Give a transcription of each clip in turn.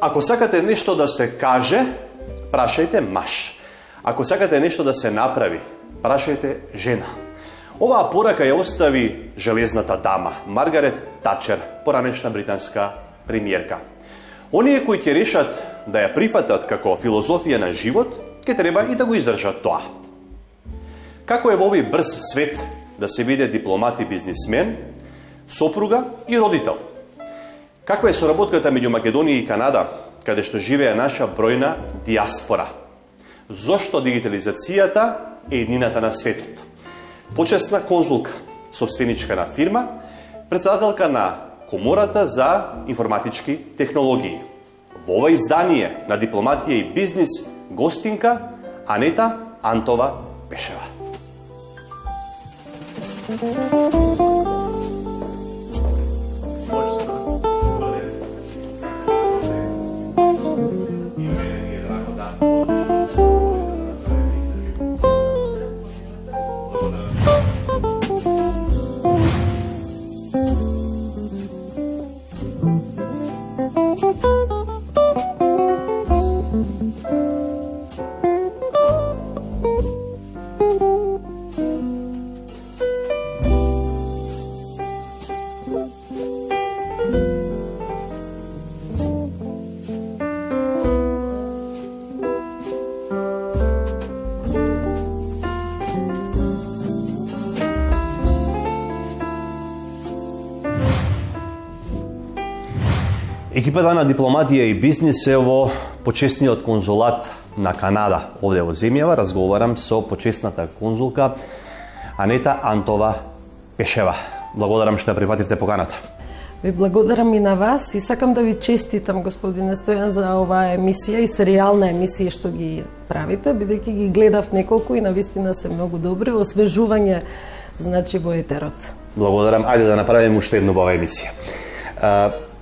ако сакате нешто да се каже, прашајте маж. Ако сакате нешто да се направи, прашајте жена. Оваа порака ја остави железната дама, Маргарет Тачер, поранешна британска премиерка. Оние кои ќе решат да ја прифатат како филозофија на живот, ќе треба и да го издржат тоа. Како е во овој брз свет да се биде дипломат и бизнисмен, сопруга и родител? Каква е соработката меѓу Македонија и Канада, каде што живее наша бројна диаспора? Зошто дигитализацијата е еднината на светот? Почесна конзулка, собственичка на фирма, председателка на Комората за информатички технологии. Во ова издание на Дипломатија и бизнис гостинка Анета Антова Пешева. Екипата на Дипломатија и бизнис е во почесниот конзулат на Канада овде во земјава. Разговарам со почесната конзулка Анета Антова Пешева. Благодарам што ја прифативте поканата. Ви благодарам и на вас и сакам да ви честитам, господине Стојан, за оваа емисија и серијална емисија што ги правите, бидејќи ги гледав неколку и навистина се многу добри, освежување значи во етерот. Благодарам. Ајде да направиме уште една оваа емисија.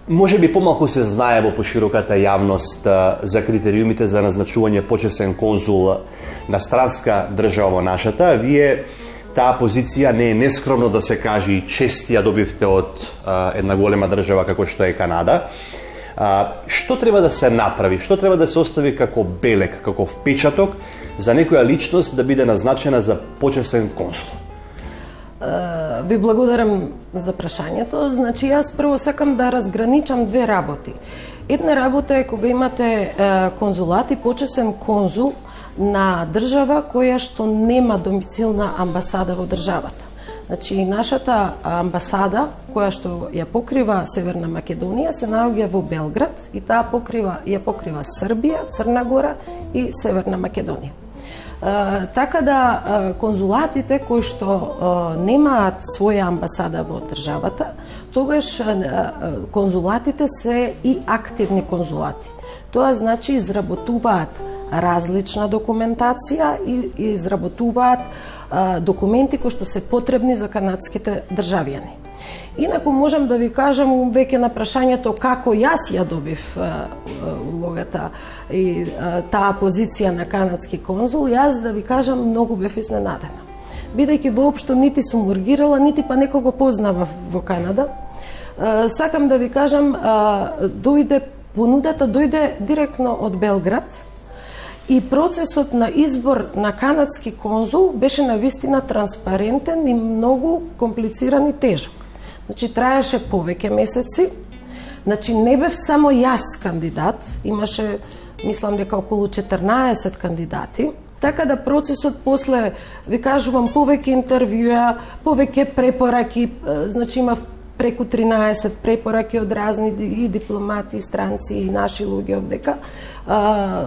Може би помалку се знае во пошироката јавност за критериумите за назначување почесен конзул на странска држава во нашата. Вие таа позиција не е нескромно да се каже и чест ја добивте од една голема држава како што е Канада. Што треба да се направи? Што треба да се остави како белег, како впечаток за некоја личност да биде назначена за почесен конзул? Ви благодарам за прашањето. Значи, јас прво сакам да разграничам две работи. Една работа е кога имате конзулат и почесен конзул на држава која што нема домицилна амбасада во државата. Значи, нашата амбасада, која што ја покрива Северна Македонија, се наоѓа во Белград и таа ја покрива Србија, Црна Гора и Северна Македонија. Така да конзулатите кои што немаат своја амбасада во државата, тогаш конзулатите се и активни конзулати. Тоа значи изработуваат различна документација и изработуваат документи кои што се потребни за канадските државјани. Инаку можам да ви кажам веќе на прашањето како јас ја добив улогата и таа позиција на канадски конзул, јас да ви кажам многу бев изненадена. Бидејќи воопшто нити сум ургирала, нити па некого познавав во Канада. Сакам да ви кажам, понудата дојде директно од Белград и процесот на избор на канадски конзул беше навистина транспарентен и многу комплициран и тежок. Значи, траеше повеќе месеци. Значи, не бев само јас кандидат, имаше, мислам дека околу 14 кандидати. Така да процесот после, ви кажувам, повеќе интервјуа, повеќе препораки, значи имав преку 13 препораки од разни и дипломати, странци и наши луѓе овдека,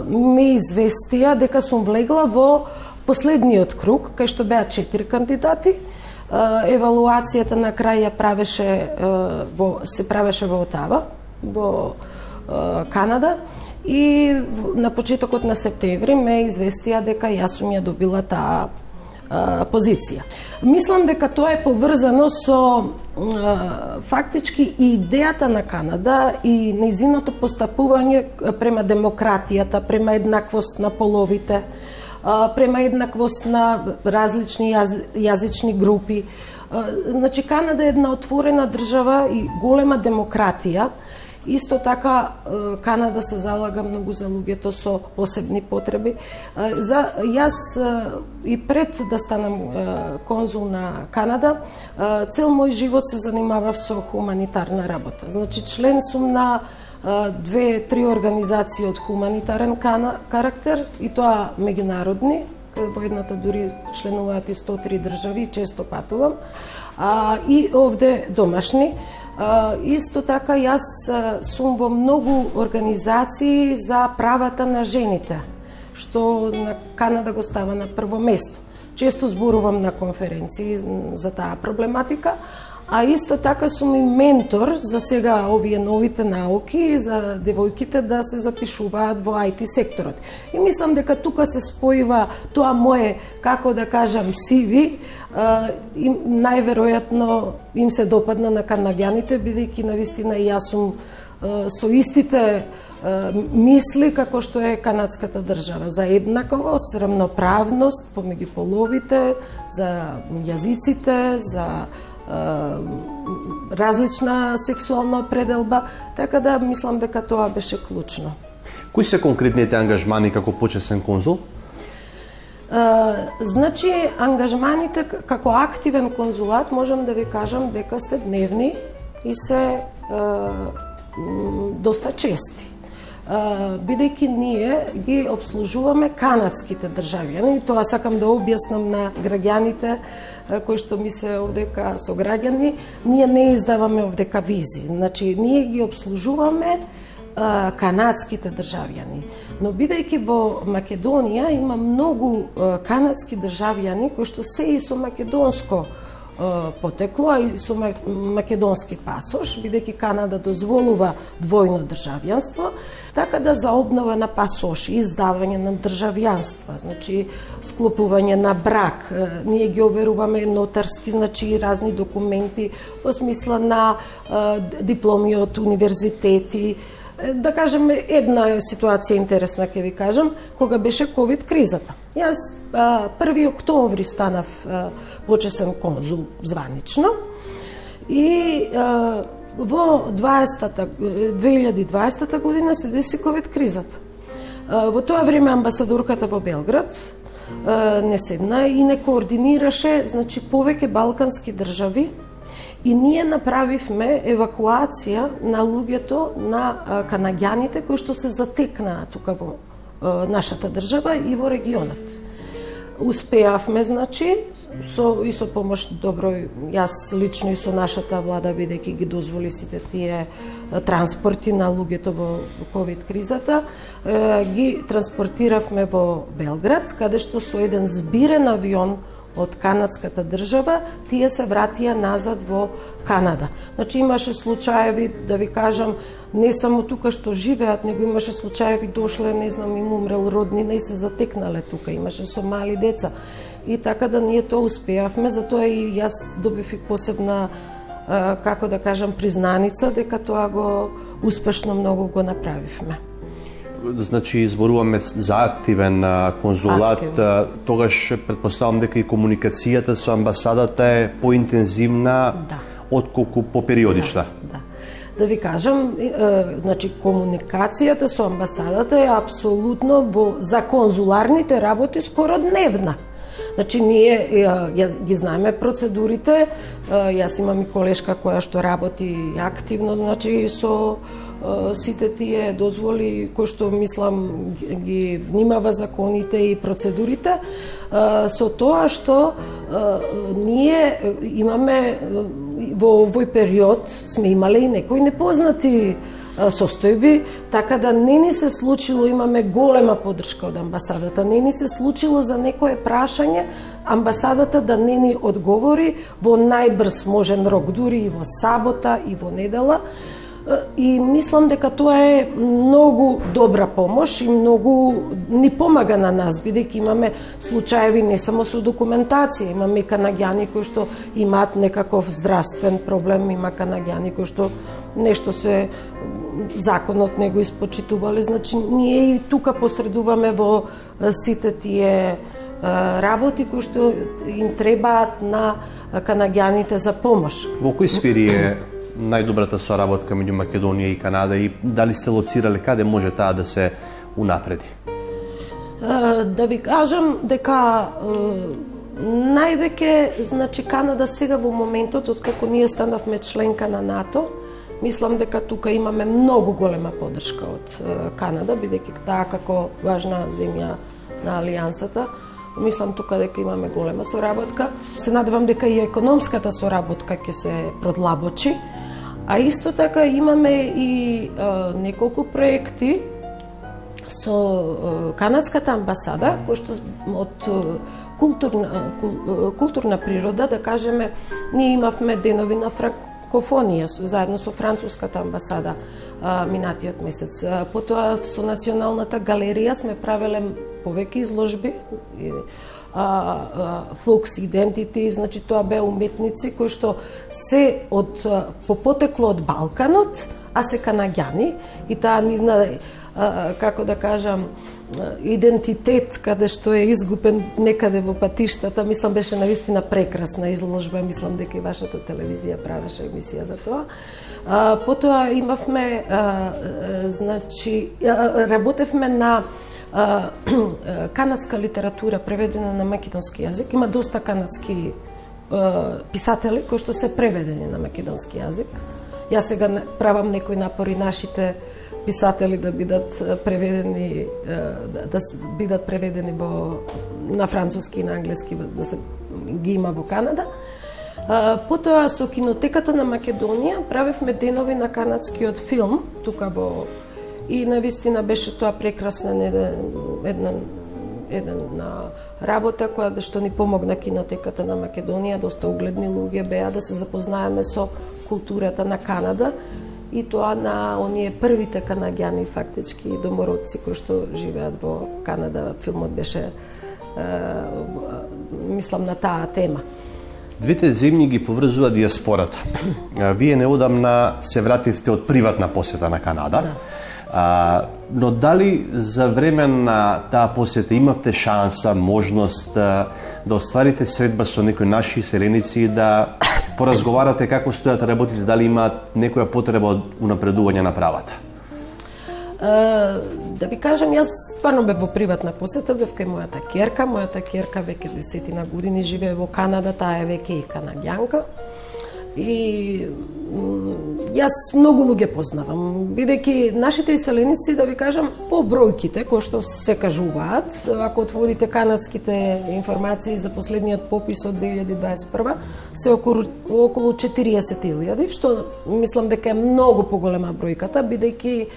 ме известија дека сум влегла во последниот круг, кај што беа 4 кандидати. Евалуацијата на крај се правеше во Отава, во Канада, и на почетокот на септември ме известија дека јас сум ја добила таа позиција. Мислам дека тоа е поврзано со фактички и идејата на Канада и нејзиното постапување према демократијата, према еднаквост на половите, према еднаквост на различни јазични групи. Значи, Канада е една отворена држава и голема демократија Исто така Канада се залага многу за луѓето со посебни потреби. Јас и пред да станам конзул на Канада, цел мој живот се занимавав со хуманитарна работа. Значи член сум на 2-3 организации од хуманитарен карактер, и тоа меѓународни, во едната дури членуваат и 103 држави, и често патувам, и овде домашни. Исто така јас сум во многу организации за правата на жените, што на Канада го става на прво место. Често зборувам на конференции за таа проблематика, а исто така сум и ментор за сега овие новите науки за девојките да се запишуваат во IT секторот. И мислам дека тука се спојува тоа мое, како да кажам, CV, најверојатно им се допадна на канаѓаните, бидејќи навистина и јас сум со истите мисли како што е канадската држава, за еднаквост, равноправност помеѓу половите, за јазиците, за различна сексуална определба, така да мислам дека тоа беше клучно. Кои се конкретните ангажмани како почесен конзул? Значи, ангажманите како активен конзулат можам да ви кажам дека се дневни и се доста чести. Бидејќи ние ги обслужуваме канадските државјани, и тоа сакам да објаснам на граѓаните кои што ми се овдека сограѓани, ние не издаваме овдека визи. Значи, ние ги обслужуваме канадските државјани. Но бидејќи во Македонија има многу канадски државјани кои што се и со македонско потекло и со македонски пасош, бидејќи Канада дозволува двојно државјанство, така да за обнова на пасоши, издавање на државјанства, значи склопување на брак, ние ги оверуваме нотарски, значи разни документи во смисла на дипломи од универзитети. Да кажеме, една ситуација интересна ќе ви кажам, кога беше ковид кризата. Јас 1 октомври станав почесен конзул званично и во 2020 година се деси ковид кризата. Во тоа време амбасадорката во Белград не седна и не координираше, значи, повеќе балкански држави, и ние направивме евакуација на луѓето, на канаѓаните кои што се затекнаа тука во нашата држава и во регионот. Успеавме, значи, и со помош добро, јас лично и со нашата влада, бидејќи ги дозволи сите тие транспорти на луѓето во ковид кризата, ги транспортиравме во Белград, каде што со еден збирен авион од канадската држава, тие се вратија назад во Канада. Значи, имаше случаеви, да ви кажам, не само тука што живеат, него имаше случаеви, дошле, не знам, им умрел роднина и се затекнале тука, имаше со мали деца. И така да ние тоа успеавме, затоа и јас добив и посебна, како да кажам, признаница, дека тоа го успешно многу го направивме. Значи, зборуваме за активен конзулат, тогаш предпоставам дека и комуникацијата со амбасадата е поинтензивна, отколку попериодична. Да ви кажам, значи, комуникацијата со амбасадата е апсолутно за конзуларните работи скоро дневна. Значи, ние ги знаеме процедурите, јас имам и колешка која што работи активно, значи, со сите тие дозволи кои што, мислам, ги внимава законите и процедурите, со тоа што ние имаме во овој период сме имале и некои непознати состојби, така да не ни се случило, имаме голема поддршка од амбасадата, не ни се случило за некое прашање амбасадата да не ни одговори во најбрз можен рок, дури и во сабота и во недела. И мислам дека тоа е многу добра помош и многу ни помага на нас, бидејќи имаме случаеви не само со документација, имаме и канаѓани кои што имаат некаков здравствен проблем, има канаѓани кои што нешто се законот не го испочитувале, значи ние и тука посредуваме во сите тие работи кои што им требаат на канаѓаните за помош. Во кои сфери е најдобрата соработка меѓу Македонија и Канада и дали сте лоцирали каде може таа да се унапреди? Да ви кажам дека највеќе, значи Канада сега во моментот, откако ние станавме членка на НАТО, мислам дека тука имаме многу голема поддршка од Канада, бидејќи таа како важна земја на Алијансата, мислам тука дека имаме голема соработка. Се надевам дека и економската соработка ќе се продлабочи, а исто така имаме и неколку проекти со канадската амбасада, кој што од културна природа, да кажеме, ние имавме денови на франкофонија заедно со француската амбасада минатиот месец. Потоа со Националната галерија сме правеле повеќе изложби, Flux Identity, значи тоа беа уметници кои што се по потекло од Балканот, а се канаѓани, и таа нивна, како да кажам, идентитет каде што е изгубен некаде во патиштата, мислам беше навистина прекрасна изложба, мислам дека и вашата телевизија правеше емисија за тоа. Потоа имавме, значи, работевме на канадска литература преведена на македонски јазик. Има доста канадски писатели кои што се преведени на македонски јазик. Јас сега правам некои напори нашите писатели да бидат преведени на француски и на англиски, да се ги има во Канада. Потоа со Кинотеката на Македонија правевме денови на канадскиот филм тука во, и навистина беше тоа прекрасна една работа која што ни помогна Кинотеката на Македонија, доста угледни луѓе беа да се запознаеме со културата на Канада и тоа на оние првите канаѓани фактички домородци кои што живеат во Канада. Филмот беше мислам на таа тема. Двете земји ги поврзува диаспората. Вие неодамна се вративте од приватна посета на Канада. Да. Но дали за време на таа посета имавте шанса, можност да остварите средба со некои наши селеници и да поразговарате како стојат работите, дали имаат некоја потреба од унапредување на правата? Да ви кажам, јас стварно бев во приватна посета, бев кај мојата ќерка. Мојата ќерка веќе 10 години живее во Канада, таа е веќе и канаѓанка. И јас многу луѓе познавам, бидејќи нашите иселеници, да ви кажам, по бројките кои што се кажуваат, ако отворите канадските информации за последниот попис од 2021, се околу 40.000, што мислам дека е многу поголема бројката, бидејќи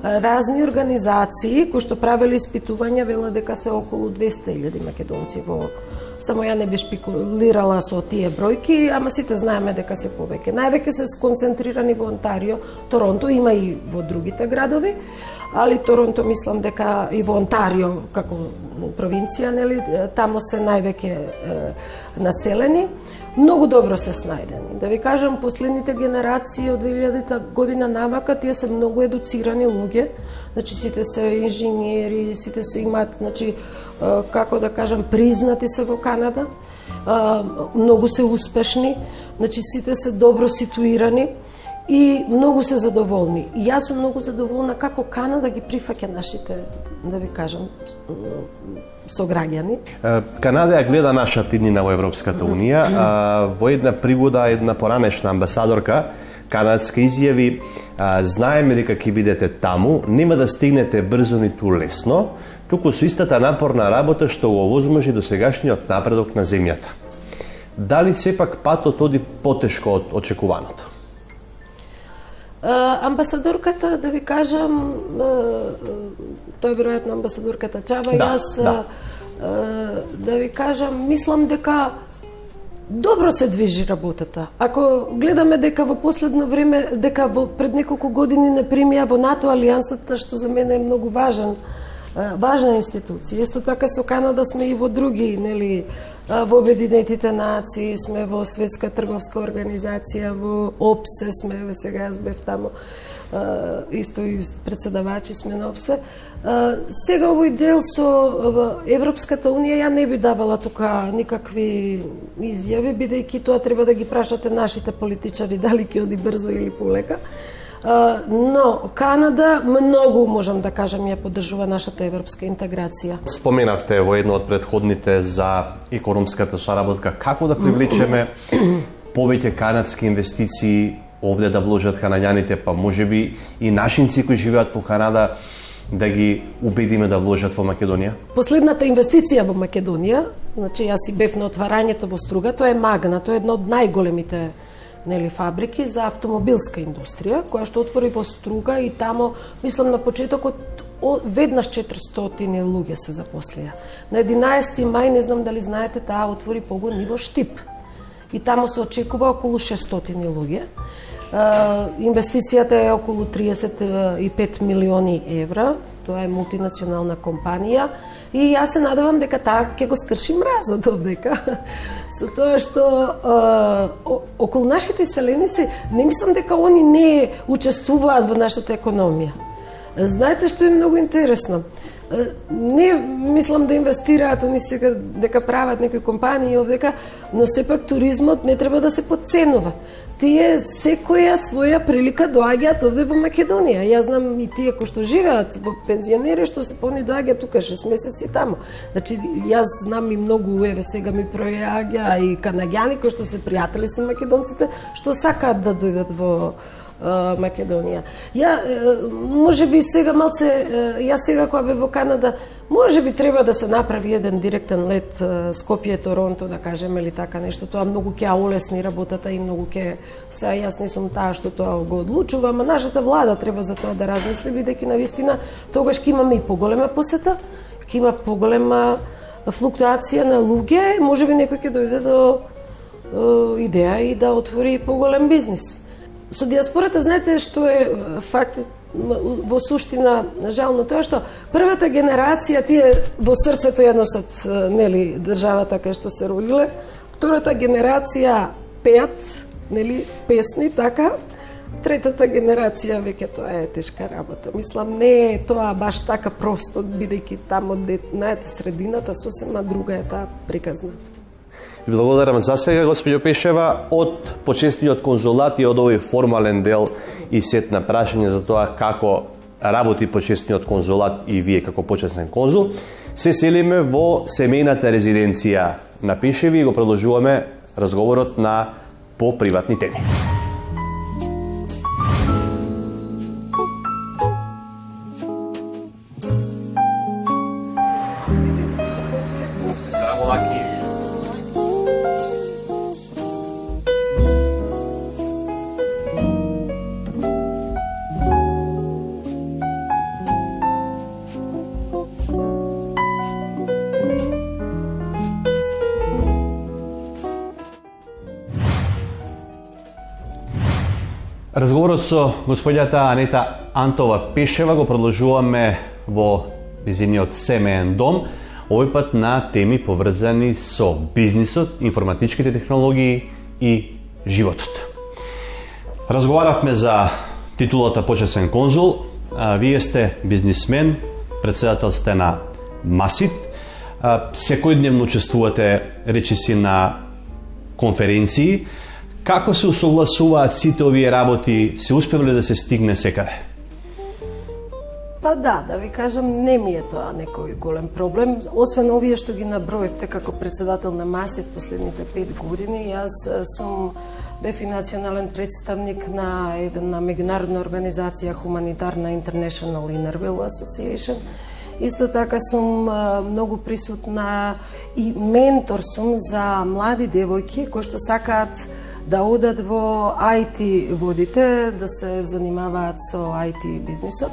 разни организации кои што правеле испитувања велат дека се околу 200.000 македонци во. Само ја не би шпекулирала со тие бројки, ама сите знаеме дека се повеќе. Највеќе се сконцентрирани во Онтарио, Торонто, има и во другите градови, али Торонто мислам дека и во Онтарио како провинција, нели, тамо се највеќе населени. Многу добро се снајдени. Да ви кажам, последните генерации од 2000-та година навака, тие се многу едуцирани луѓе, значи сите се инженери, сите се имаат, значи, како да кажам, признати се во Канада, многу се успешни, значи сите се добро ситуирани и многу се задоволни. И јас сум многу задоволна како Канада ги прифаќа нашите, да ви кажам, сограѓани. Канада ја гледа нашата иднина во Европската Унија. Во една пригода, една поранешна амбасадорка канадска изјави: знаеме дека ќе бидете таму, нема да стигнете брзо ниту лесно, туку со истата напорна работа што го овозможи досегашниот напредок на земјата. Дали сепак патот оди потешко од очекуваното? Амбасадорката, да ви кажам, тој веројатно амбасадорката Чаба, јас да ви кажам, мислам дека добро се движи работата. Ако гледаме дека во последно време, дека пред неколку години не примија во НАТО алијансата, што за мене е многу важна институција. Исто така со Канада сме и во други, нели, во Обединетите нации, сме во Светска трговска организација, во ОПСЕ сме, сега јас бев таму. исто и председавачи сме на ОПСЕ. Сега овој дел со Европската унија ја не би давала тука никакви изјави, бидејќи тоа треба да ги прашате нашите политичари дали ќе оди брзо или полека. Но Канада многу, можам да кажам, ја поддржува нашата европска интеграција. Споменавте во едно од предходните за економската соработка. Како да привлечеме повеќе канадски инвестиции овде да вложат канаѓаните, па можеби и нашинци кои живеат во Канада да ги убедиме да вложат во Македонија? Последната инвестиција во Македонија, значи јас и бев на отварањето во Струга, тоа е Магна, тоа е едно од најголемите фабрики за автомобилска индустрија, која што отвори во Струга и тамо, мислам на почетокот, веднаш 400 луѓе се запослија. На 11 мај, не знам дали знаете, таа отвори погон и во Штип. И тамо се очекува околу 600 луѓе. Инвестицијата е околу 35 милиони евра, тоа е мултинационална компанија и јас се надевам дека таа ќе го скрши мразот овдека. Со тоа што околу нашите селеници, не мислам дека они не учествуваат во нашата економија. Знаете што е многу интересно? Не мислам да инвестираат они сега дека прават некои компании овдека, но сепак туризмот не треба да се подценува. Тие секоја своја прилика доаѓаат овде во Македонија. Јас знам и тие кои што живеат во пензионери што се пони доаѓаат тука 6 месеци тамо. Значи јас знам и многу, еве сега ми пројаѓа и канаѓани кои што се пријатели со македонците, што сакаат да дојдат во Македонија. Можеби сега малце, јас сега кога бев во Канада, можеби треба да се направи еден директен лет Скопје-Торонто, да кажеме, или така нешто. Тоа многу ќе олесни работата и многу ќе... Сега јас не сум таа што тоа го одлучува, ама нашата влада треба за тоа да размисли, бидејќи навистина тогаш ќе имаме и поголема посета, ќе има поголема флуктуација на луѓе, можеби некој ќе дојде до идеја и да отвори поголем бизнис. Со диаспората, знаете што е факт во суштина, жално тоа што првата генерација, тие во срцето едносат, нели, државата кај што се родиле, втората генерација пеат, нели, песни, така, третата генерација веќе тоа е тешка работа. Мислам, не е тоа баш така просто, бидејќи тамо де најте средината сосема друга е таа приказна. Благодарам за сега, господјо Пешева, од почесниот конзулат и од овој формален дел и сет на прашање за тоа како работи почесниот конзулат и вие како почесен конзул, се селиме во семејната резиденција на Пешеви и го продолжуваме разговорот на поприватни теми. Разговорот со господјата Анета Антова Пешева го продолжуваме во нејзиниот семеен дом, овој пат на теми поврзани со бизнисот, информатичките технологии и животот. Разговаравме за титулата почесен конзул, вие сте бизнисмен, председател сте на Масит, секојдневно учествувате речиси на конференции. Како се усогласуваат сите овие работи? Се успевале да се стигне секаде? Па да ви кажам, не ми е тоа некој голем проблем. Освен овие што ги наброивте како председател на МАСИ в последните 5 години, јас сум бев и национален представник на една меѓународна организација хуманитарна International Innerville Association. Исто така сум многу присутна и ментор сум за млади девојки кои што сакаат да одат во IT водите, да се занимаваат со IT бизнисот.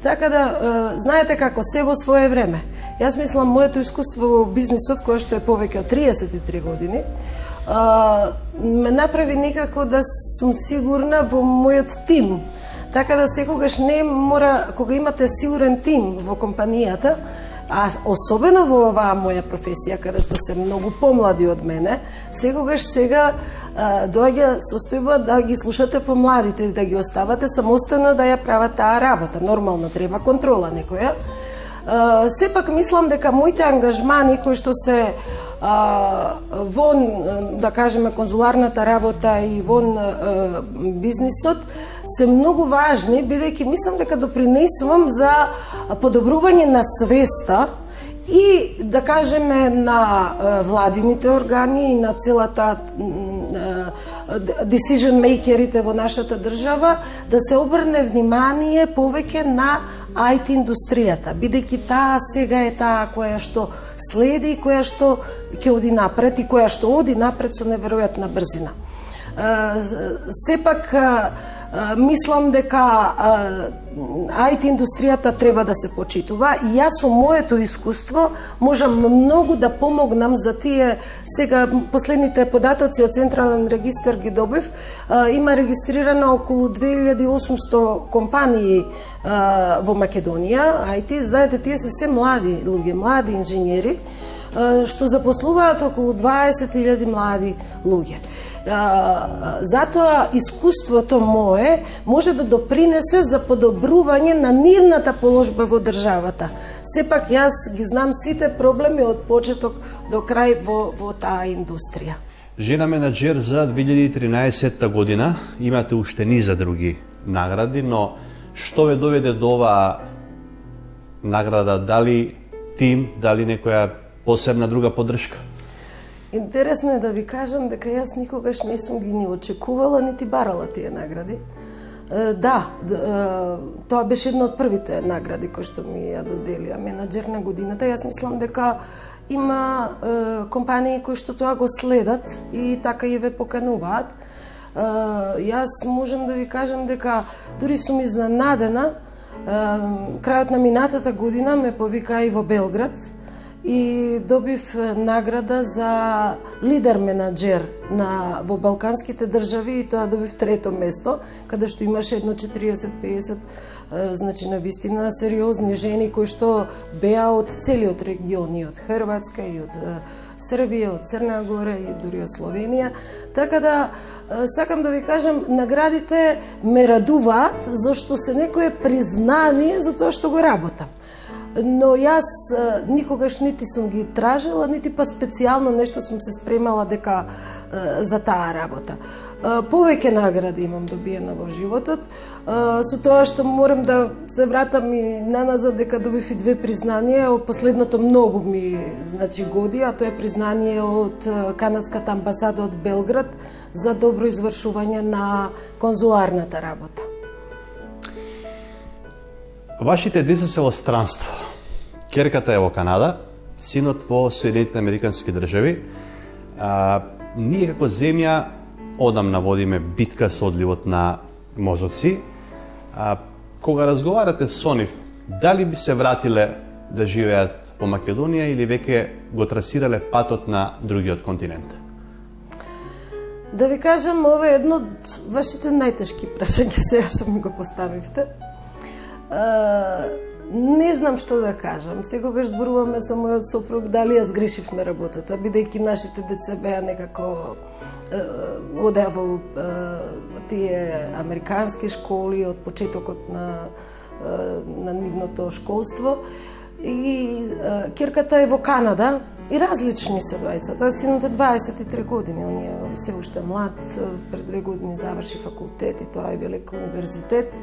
Така да, знаете како, се во свое време. Јас мислам, моето искуство во бизнисот, кое што е повеќе од 33 години, ме направи некако да сум сигурна во мојот тим. Така да секогаш не мора, кога имате сигурен тим во компанијата, А особено во оваа моја професија, каде што се многу помлади од мене, секогаш сега доаѓа состојба да ги слушате помладите, да ги оставате самостојно да ја прават таа работа. Нормално треба контрола некоја. Сепак мислам дека моите ангажмани кои што се вон, да кажеме, конзуларната работа и вон бизнисот се многу важни, бидејќи мислам дека допринесувам за подобрување на свеста и, да кажеме, на владините органи и на целата decision makерите во нашата држава да се обрне внимание повеќе на IT индустријата, бидејќи таа сега е таа која што следи, која што ќе оди напред и која што оди напред со неверојатна брзина. Сепак мислам дека IT индустријата треба да се почитува и јас со моето искуство можам многу да помогнам за тие. Сега последните податоци од Централен регистар ги добив, има регистрирано околу 2800 компании во Македонија, IT, знаете, тие се се млади луѓе, млади инженери, што запослуваат околу 20.000 млади луѓе. Затоа искуството мое може да допринесе за подобрување на нивната положба во државата. Сепак јас ги знам сите проблеми од почеток до крај во таа индустрија. Жена менаџер за 2013 година, имате уште низа други награди, но што ве доведе до оваа награда? Дали тим, дали некоја посебна друга поддршка? Интересно е да ви кажам дека јас никогаш не сум ги ни очекувала, нити барала тие награди. Да, тоа беше една од првите награди кои што ми ја доделија менаџер на годината. Јас мислам дека има компании кои што тоа го следат и така и ве покануваат. Јас можам да ви кажам дека дури сум изненадена. Крајот на минатата година ме повика и во Белград и добив награда за лидер менаџер во балканските држави и тоа добив трето место, каде што имаше едно 40-50 значи на вистина сериозни жени кои што беа од целиот регион, и од Хрватска, и од Србија, од Црна Гора и дури од Словенија. Така да сакам да ви кажам, наградите ме радуваат зашто се некое признание за тоа што го работам. Но јас никогаш нити сум ги тражила, нити па специјално нешто сум се спремала дека за таа работа. Повеќе награди имам добиена во животот, со тоа што морам да се вратам и наназад дека добив и две признанија. Од последното многу ми годи, а тоа е признание од канадската амбасада од Белград за добро извршување на конзуларната работа. Вашите деца се во странство. Ќерката е во Канада, синот во Соединетите Американски држави. Ние како земја одамна водиме битка со одливот на мозоци. Кога разговарате со нив, дали би се вратиле да живеат во Македонија или веќе го трасирале патот на другиот континент? Да ви кажам, ова е едно од вашите најтешки прашања сега што ми го поставивте. Не знам што да кажам. Секогаш зборуваме со мојот сопруг дали ја сгрешивме работата, бидејќи нашите деца беа некако одеа во тие американски школи од почетокот на нивното школство. И ќерката е во Канада и различни се двајцата. Синот е 23 години, он е се уште млад, пред 2 години заврши факултет и тоа е велик универзитет.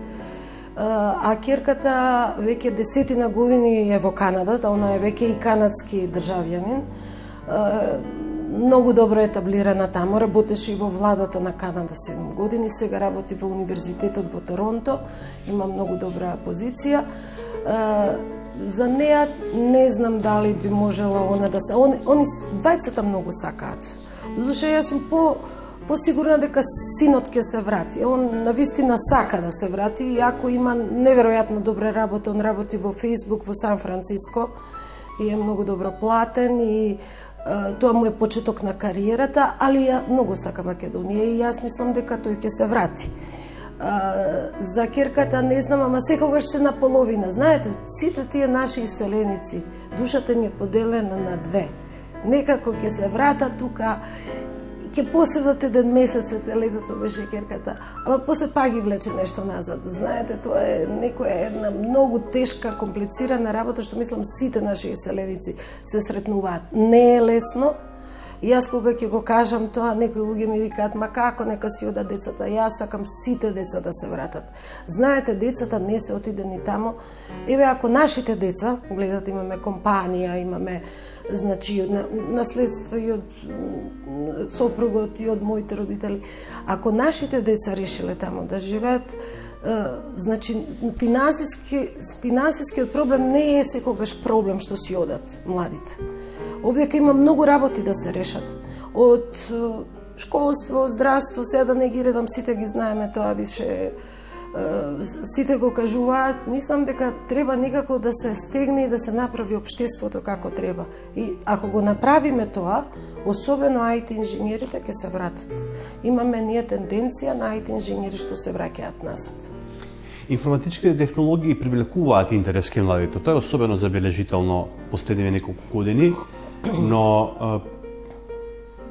А ќерката веќе 10 години е во Канада, она е веќе и канадски државјанин. Многу добро етаблирана таму, работеше и во владата на Канада 7 години, сега работи во универзитетот во Торонто, има многу добра позиција. За неа не знам дали би можела она да се... Они двајцата многу сакаат. Додуше јас сум посигурна дека синот ќе се врати. Он навистина сака да се врати, иако има неверојатно добра работа. Он работи во Facebook во Сан Франциско и е многу добро платен и тоа му е почеток на кариерата, али ја многу сака Македонија и јас мислам дека тој ќе се врати. за керката не знам, ама секогаш се на половина. Знаете, сите тие наши иселеници, душата ми е поделена на две. Некако ќе се врата тука, ќе поседат еден месец, летото беше керката, ама после пак ги влече нешто назад. Знаете, тоа е една многу тешка, комплицирана работа, што мислам сите наши иселеници се сретнуваат. Не е лесно. И јас кога ќе го кажам тоа, некои луѓе ми викаат, ма како нека си одат децата? Јас сакам сите деца да се вратат. Знаете, децата не се отидени тамо. Еве, ако нашите деца, гледат, имаме компанија, имаме, значи, наследство и од сопругот и од моите родители. Ако нашите деца решиле тамо да живеат, значи, финансискиот проблем не е секогаш проблем што си одат младите. Овдека има многу работи да се решат. Од школство, здравство, сега да не ги редам, сите ги знаеме тоа, више сите го кажуваат. Мислам дека треба некако да се стегне и да се направи општеството како треба. И ако го направиме тоа, особено IT инженерите ќе се вратат. Имаме ние тенденција на IT инженери што се враќаат назад. Информатичките технологии привлекуваат интерес кај младите. Тоа е особено забележително последниве неколку години, но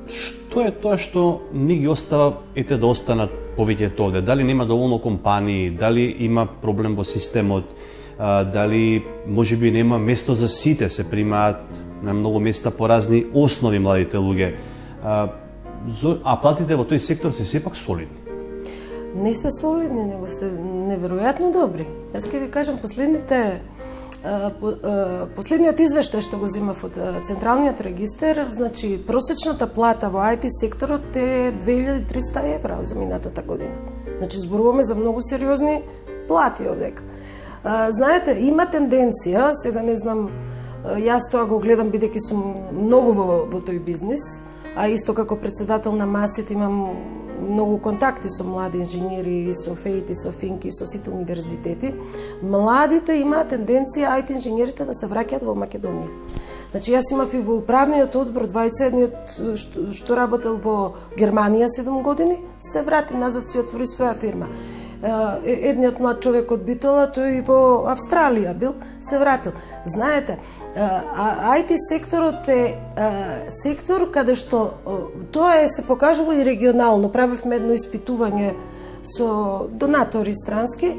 што е тоа што не ги остава да останат повеќето овде? Дали нема доволно компании, дали има проблем во системот, дали можеби нема место за сите, се примаат на многу места по разни основи младите луѓе, а платите во тој сектор се сепак солидни. Не се солидни, него се неверојатно добри. Јас ќе ви кажам, последниот извештај што го земав од Централниот регистер, значи просечната плата во IT секторот е 2300 евра за минатата година. Значи зборуваме за многу сериозни плати овдека. Знаете, има тенденција, сега не знам, јас тоа го гледам бидејќи сум многу во тој бизнис, а исто како председател на МАСИТ имам многу контакти со млади инженери, со ФЕИТ, со ФИНКИ, со сите универзитети. Младите имаат тенденција IT инженерите да се враќаат во Македонија. Значи, јас имав и во управниот одбор двајцедниот што работел во Германија 7 години, се врати назад, си отвори своја фирма. Едниот млад човек од Битола, тој во Австралија бил, се вратил. Знаете, IT секторот е сектор каде што тоа се покажува и регионално. Правевме едно испитување со донатори странски.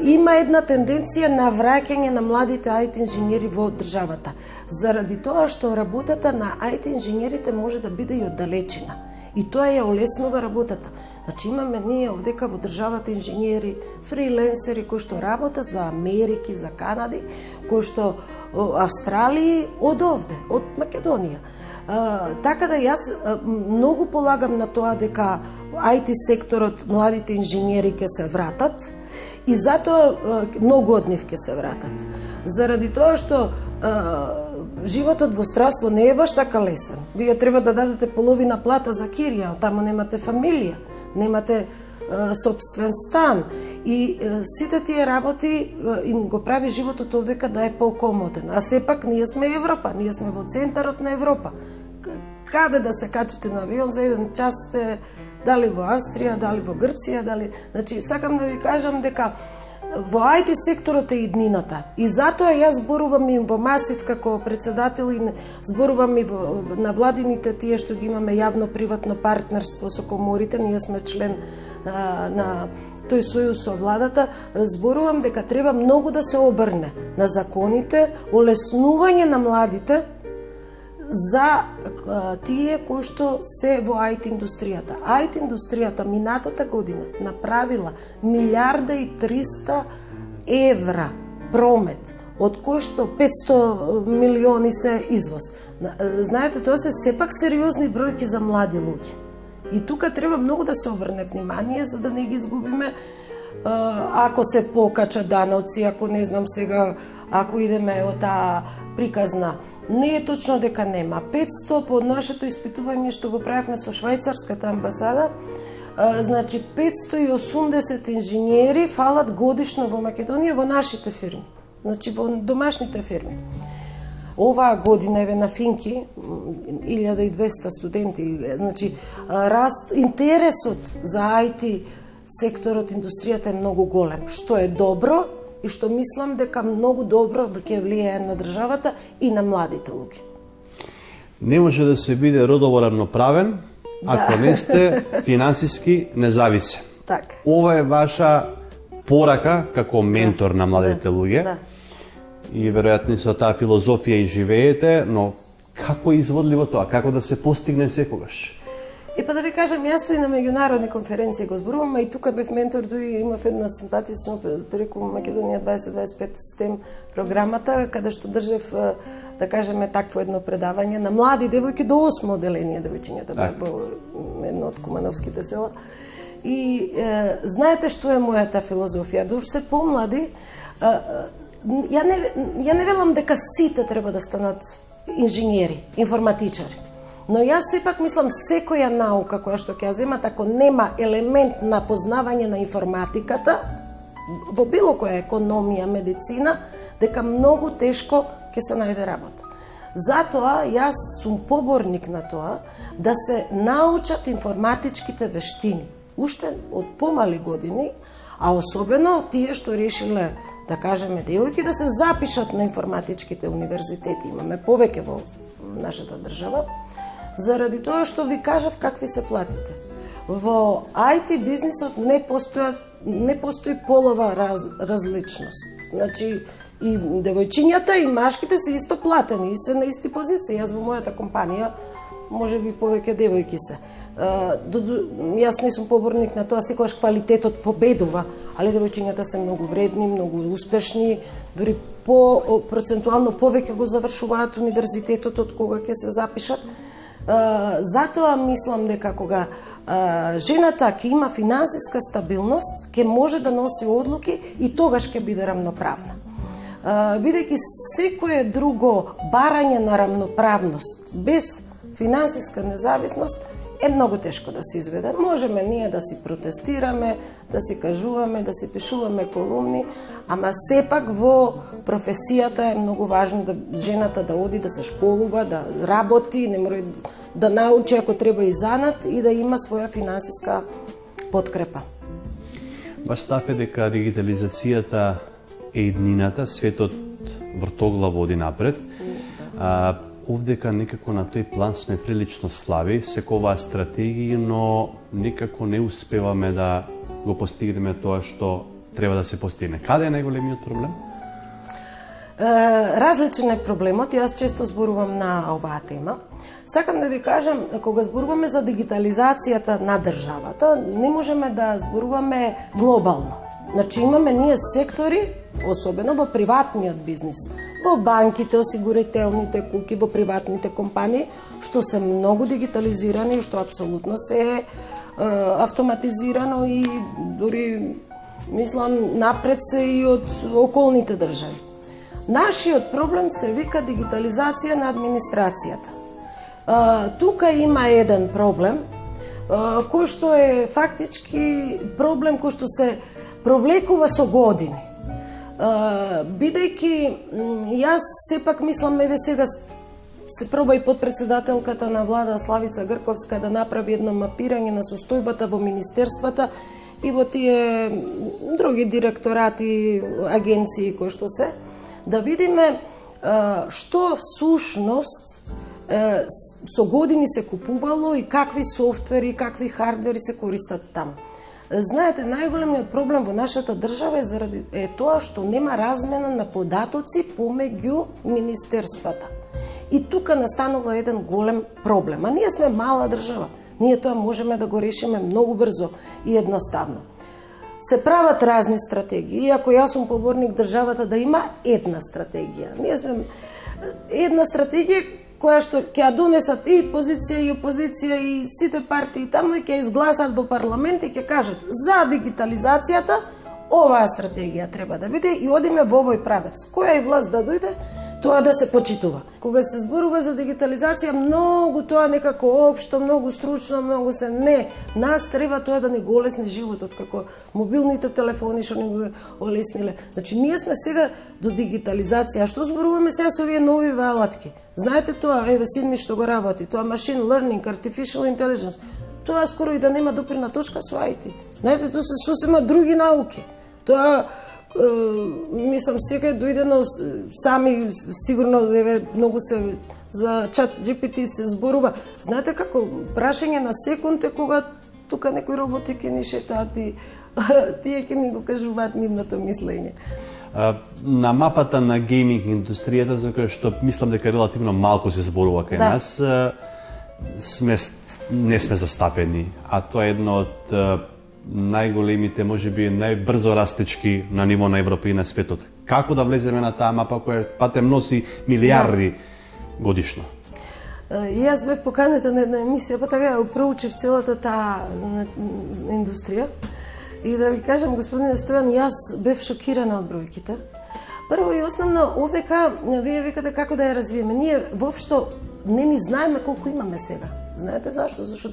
Има една тенденција на враќање на младите IT инженери во државата. Заради тоа што работата на IT инженерите може да биде и оддалечена. И тоа ја олеснува работата. Значи имаме ние овдека во државата инженери, фриленсери кои што работат за Америки, за Канади, кои што Австралија од овде, од Македонија. Така да јас многу полагам на тоа дека IT секторот, младите инженери ќе се вратат и затоа многу од нив ќе се вратат. Заради тоа што животот во странство не е баш така лесен. Вие треба да дадете половина плата за кирија, тамо немате фамилија, немате собствен стан и сите тие работи им го прави животот овдека да е покомоден. А сепак ние сме Европа, ние сме во центарот на Европа. Каде да се качите на авион за еден час сте дали во Австрија, дали во Грција, дали... Значи, сакам да ви кажам дека во IT секторот е иднината. И затоа јас зборувам и во МАСИТ како председател и зборувам и на владините тие што ги имаме јавно-приватно партнерство со коморите, ние сме член на тој сојуз со владата, зборувам дека треба многу да се обрне на законите, олеснување на младите за тие кои што се во IT индустријата. IT индустријата минатата година направила 1.300.000.000 евра промет, од кои што 500 милиони се извоз. Знаете, тоа се сепак сериозни бројки за млади луѓе. И тука треба многу да се обрне внимание за да не ги изгубиме, ако се покача даноци, ако не знам сега, ако идеме од таа приказна. Не е точно дека нема. 500 по нашето испитување што го правевме со швајцарската амбасада, значи 580 инженери фалат годишно во Македонија во нашите фирми, значи во домашните фирми. Оваа година еве на ФИНКИ 1200 студенти, значи раст интересот за IT секторот, индустријата е многу голем, што е добро и што мислам дека многу добро ќе влијае на државата и на младите луѓе. Не може да се биде родово равноправен ако не сте финансиски независен. Така. Ова е ваша порака како ментор на младите луѓе. Да. И веројатно со таа филозофија и живеете, но како е изводливо тоа? Како да се постигне секогаш? И па да ви кажам, јас и на меѓународни конференции го зборувам, а и тука бев ментор, дури имав една симпатична преку Македонија 2025 STEM програмата, каде што држев, да кажеме, такво едно предавање на млади девојки до 8 оделение девојчињата во едно од кумановските села. И знаете што е мојата филозофија? Докато се помлади, ја не велам дека сите треба да станат инженери, информатичари. Но јас сепак мислам секоја наука која што ќе ја земат, ако нема елемент на познавање на информатиката, во било која економија, медицина, дека многу тешко ќе се најде работа. Затоа јас сум поборник на тоа да се научат информатичките вештини. Уште од помали години, а особено тие што решиле, да кажеме, девојки да се запишат на информатичките универзитети. Имаме повеќе во нашата држава. Заради тоа што ви кажав какви се платите. Во IT бизнисот не постои полова различност. Значи, и девојчињата и машките се исто платени и се на исти позиции. Јас во мојата компанија, може би повеќе девојки се. Јас не сум поборник на тоа, секогаш квалитетот победува, али девојчињата се многу вредни, многу успешни, дури процентуално повеќе го завршуваат универзитетот од кога ќе се запишат. Затоа мислам дека кога жената ќе има финансиска стабилност, ќе може да носи одлуки и тогаш ќе биде рамноправна. Бидејќи секое друго барање на рамноправност без финансиска независност е многу тешко да се изведе. Можеме ние да си протестираме, да си кажуваме, да си пишуваме колумни, ама сепак во професијата е многу важно да жената да оди да се школува, да работи, не мора да научи ако треба и занат и да има своја финансиска подкрепа. Ваш став е дека дигитализацијата е иднината, светот вртоглаво оди напред. Овдека некако на тој план сме прилично слаби, секогаш стратегии, но некако не успеваме да го постигнеме тоа што треба да се постигне. Каде е најголемиот проблем? Различен е проблемот, јас често зборувам на оваа тема. Сакам да ви кажам, кога зборуваме за дигитализацијата на државата, не можеме да зборуваме глобално. Значи имаме ние сектори, особено во приватниот бизнис, во банките, осигурителните куќи, во приватните компании, што се многу дигитализирани, што апсолутно се е автоматизирано и дури, мислам, напред се и од околните држави. Нашиот проблем се вика дигитализација на администрацијата. Тука има еден проблем, кој што е фактички проблем кој што се провлекува со години. Бидејќи јас сепак мислам, еве сега се проба и подпредседателката на влада Славица Грковска да направи едно мапирање на состојбата во министерствата и во тие други директорати, агенции кои што се, да видиме што всушност со години се купувало и какви софтвери, какви хардвери се користат таму. Знаете, најголемиот проблем во нашата држава е тоа што нема размена на податоци помеѓу министерствата. И тука настанува еден голем проблем. А ние сме мала држава. Ние тоа можеме да го решиме многу брзо и едноставно. Се прават разни стратегии, иако јас сум поборник државата да има една стратегија. Ние сме една стратегија која што ќе ја донесат и позиција и опозиција и сите партии таму и ќе изгласат во парламент и ќе кажат за дигитализацијата оваа стратегија треба да биде и одиме во овој правец. Која и власт да дојде, тоа да се почитува. Кога се зборува за дигитализација, многу тоа некако општо, многу стручно, многу се не. Нас треба тоа да ни го олесни животот, како мобилните телефони што ни го олесниле. Значи, ние сме сега до дигитализација. А што зборуваме сега со овие нови алатки? Знаете тоа, еве Сидми што го работи, тоа machine learning, artificial intelligence. тоа скоро и да нема допирна точка со IT. Знаете, тоа се сосема други науки. Тоа мислам секај дојдено сами сигурно многу се за чат GPT се зборува. Знаете како прашање на секунд е кога тука некои роботи ќе ни шетаат и тие ќе ни го кажуваат нивното мислење. На мапата на гейминг индустријата, за која што мислам дека релативно малку се зборува кај нас, не сме застапени, а тоа е едно од најголемите, можеби најбрзо растечки на ниво на Европа и на светот. Како да влеземе на таа мапа која патем носи милиарди годишно? Јас бев поканета на една емисија, па така ја проучив целата таа индустрија. И да ви кажам, господине Стојан, јас бев шокирана од бројките. Прво и основно, овдека, вие викате како да ја развиеме. Ние воопшто не ни знаеме колку имаме сега. Знаете зашто? Зашто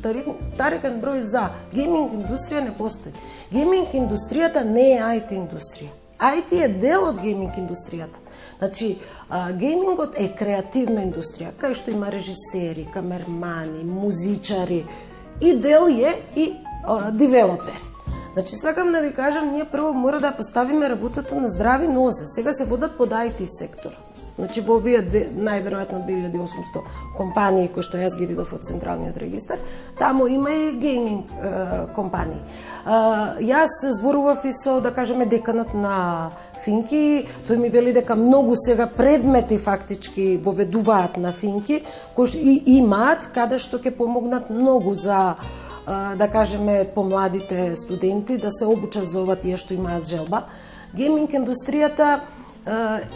тарифен број за гейминг индустрија не постои. Гейминг индустријата не е IT индустрија. IT е дел од гейминг индустријата. Значи, геймингот е креативна индустрија, кај што има режисери, камермани, музичари, и дел е и девелопери. Значи, сакам да ви кажам, ние прво мора да поставиме работата на здрави нозе. Сега се водат под IT сектор. Значи, во овие најверојатно 2800 компании кои што јас ги видов од Централниот регистар, таму има и гейминг компании. Јас зборував и со, да кажеме, деканот на Финки, тој ми вели дека многу сега предмети фактички воведуваат на Финки, кои и имаат, каде што ќе помогнат многу за, да кажеме, помладите студенти да се обучат за ова тие што имаат желба. Гейминг индустријата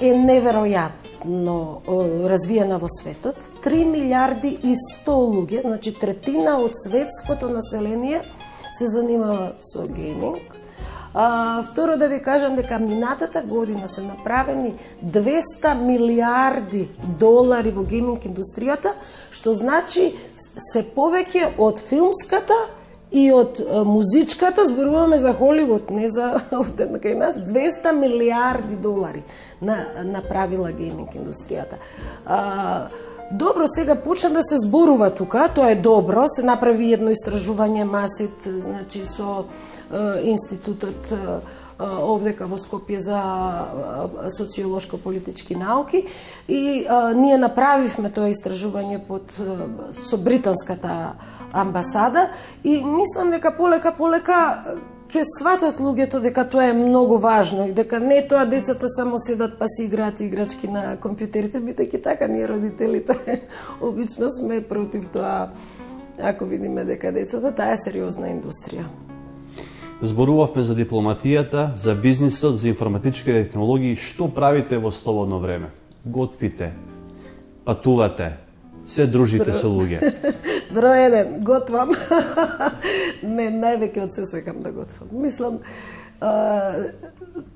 е неверојатно развиена во светот. 3 милиарди и 100 луѓе, значи третина од светското население се занимава со гейминг. Второ да ви кажам дека минатата година се направени 200 милиарди долари во гейминг индустријата, што значи се повеќе од филмската и од музичката, зборуваме за Холивуд, не за овде кај нас, 200 милиарди долари направила гейминг индустријата. Добро, сега почна да се зборува тука, тоа е добро, се направи едно истражување Масит, значи со институтот овдека во Скопје за социолошко-политички науки и ние направивме тоа истражување со британската амбасада и мислам дека полека ќе сватат луѓето дека тоа е многу важно и дека не тоа децата само седат па си играат играчки на компјутерите, бидејќи така ние родителите обично сме против тоа ако видиме дека децата, таа е сериозна индустрија. Зборувавме за дипломатијата, за бизнисот, за информатички технологии. Што правите во слободно време? Готвите, патувате, се дружите со луѓе. Број 1, готвам. Не, највеќе од се сакам да готвам. Мислам,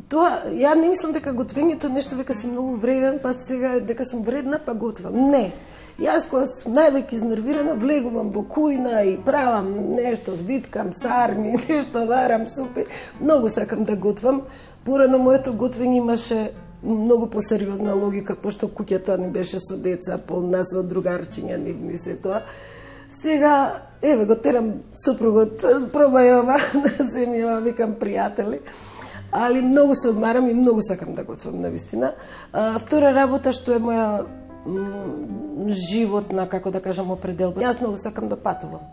тоа, ја не мислам дека готвењето нешто дека си многу вреден, па сега дека сум вредна, па готвам. Не. Јас кога сум највеќе изнервирана, влегувам во кујна и правам нешто, виткам царни, нешто варам супи. Многу сакам да готвам. Порано моето готвење имаше многу посериозна логика, пошто куќата не беше со деца, полна со другарчиња, нивни се тоа. Сега, еве, го терам супругот, пробај ова, земи ова, викам пријатели. Али многу се одмарам и многу сакам да готвам, навистина. Втора работа што е моја животна, како да кажам, определба. Јас многу сакам да патувам.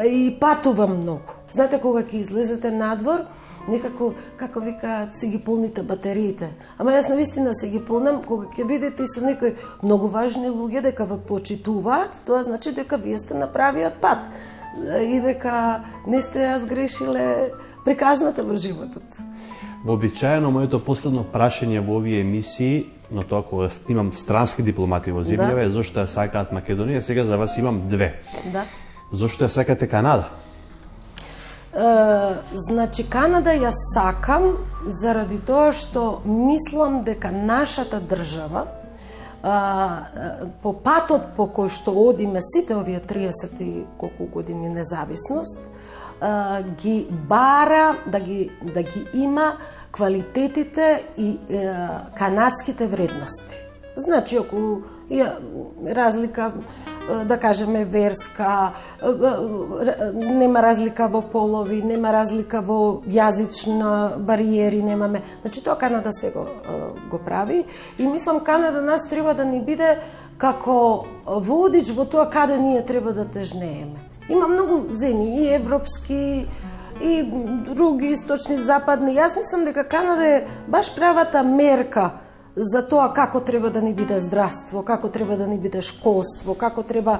И патувам многу. Знаете, кога ќе излезете надвор, некако, како викаат, си ги полните батериите. Ама јас навистина си ги полнам, кога ќе видите и со некои многу важни луѓе дека ве почитуваат, тоа значи дека вие сте на правиот пат и дека не сте ја сгрешиле приказната во животот. Вообичаено моето последно прашање во овие емисии, но тоа кога имам странски дипломати во земјава, е зошто ја сакаат Македонија, сега за вас имам две. Да. Зошто ја сакате Канада? Значи, Канада ја сакам заради тоа што мислам дека нашата држава по патот по кој што одиме сите овие 30 и колку години независност, ги бара да ги има квалитетите и канадските вредности. Значи, околу разлика да кажеме, верска, нема разлика во полови, нема разлика во јазична бариери, немаме. Значи, тоа Канада се го прави и мислам Канада нас треба да ни биде како водич во тоа каде ние треба да тежнееме. Има многу земји, и европски, и други, источни, западни. Јас мислам дека Канада е баш правата мерка за тоа како треба да ни биде здравство, како треба да ни биде школство, како треба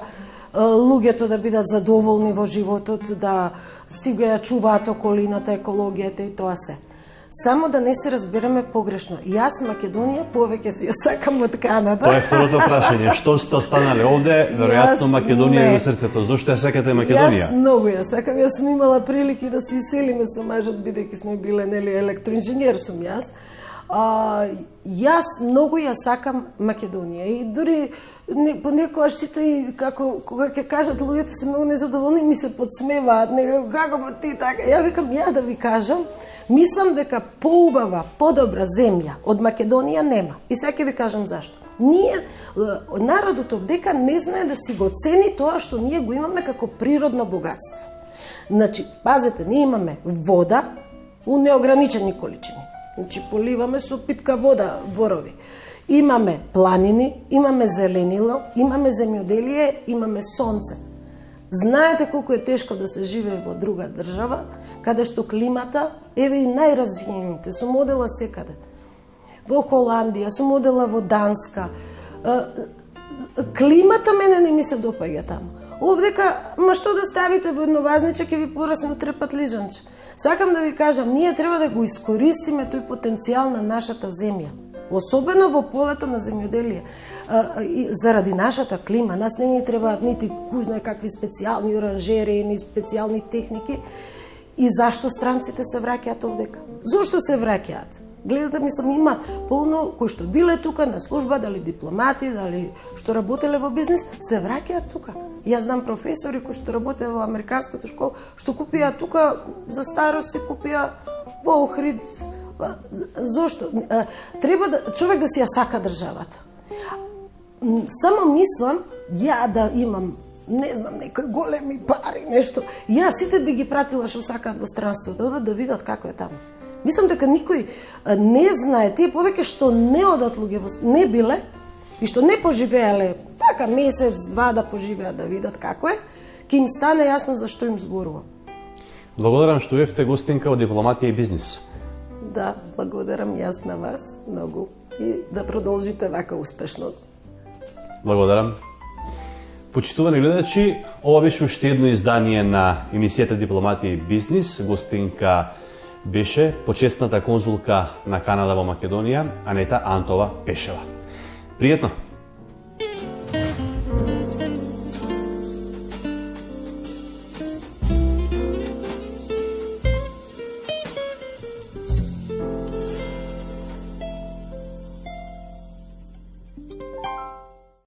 луѓето да бидат задоволни во животот, да си го ја чуваат околината, екологијата и тоа се. Само да не се разбереме погрешно. Јас Македонија повеќе си ја сакам од Канада. Тоа е второто прашање. Што сте останале овде? Веројатно Македонија е во срцето. Зошто ја сакате Македонија? Јас многу ја сакам. Јас сум имала прилики да се иселиме со мажот, бидејќи сме биле, нели, електроинженер сум јас. Јас многу ја сакам Македонија и дури понекогаш сите и како кога ќе кажат луѓето се многу незадоволни, ми се подсмеваат, некако како ти така. Ја викам, ја да ви кажам, мислам дека поубава, подобра земја од Македонија нема. И сега ќе ви кажам зашто. Ние, народот овдека не знае да си го цени тоа што ние го имаме како природно богатство. Значи, пазете, ние имаме вода у неограничени количини. Значи, поливаме со питка вода ворови. Имаме планини, имаме зеленило, имаме земјоделие, имаме сонце. Знаете колку е тешко да се живее во друга држава, каде што климата, еве и најразвиените, сум одела секаде. Во Холандија, сум одела во Данска. Климата мене не ми се допаѓа таму. Овдека, ма што да ставите во едно вазниче, ќе ви порасне утре патлижанче. Сакам да ви кажам, ние треба да го искористиме тој потенцијал на нашата земја. Особено во полето на земјоделие. Заради нашата клима, нас не ни требаат нити кузна какви специјални оранжери, ни специјални техники. И зашто странците се враќаат овдека? Зошто се враќаат? Гледате, мислам, има полно кои што биле тука на служба, дали дипломати, дали што работеле во бизнис, се враќаат тука. Јас знам професори кои што работеле во американската школа, што купија тука за старост, се купија во Охрид. Зошто? Треба да човек да си ја сака државата. Само мислам, ја да имам, не знам, некои големи пари, нешто. Ја сите би ги пратила што сакаат во странството, да видат како е таму. Мислам дека никој не знае, тие повеќе што не одат луѓе не биле и што не поживеале така месец, два да поживеат да видат како е, ќе им стане јасно за што им зборувам. Благодарам што бевте гостинка од Дипломатија и бизнис. Да, благодарам јас на вас многу и да продолжите вака успешно. Благодарам. Почитувани гледачи, ова беше уште едно издание на емисијата Дипломатија и бизнис. Гостинка беше почесната конзулка на Канада во Македонија, Анета Антова Пешева. Пријатно!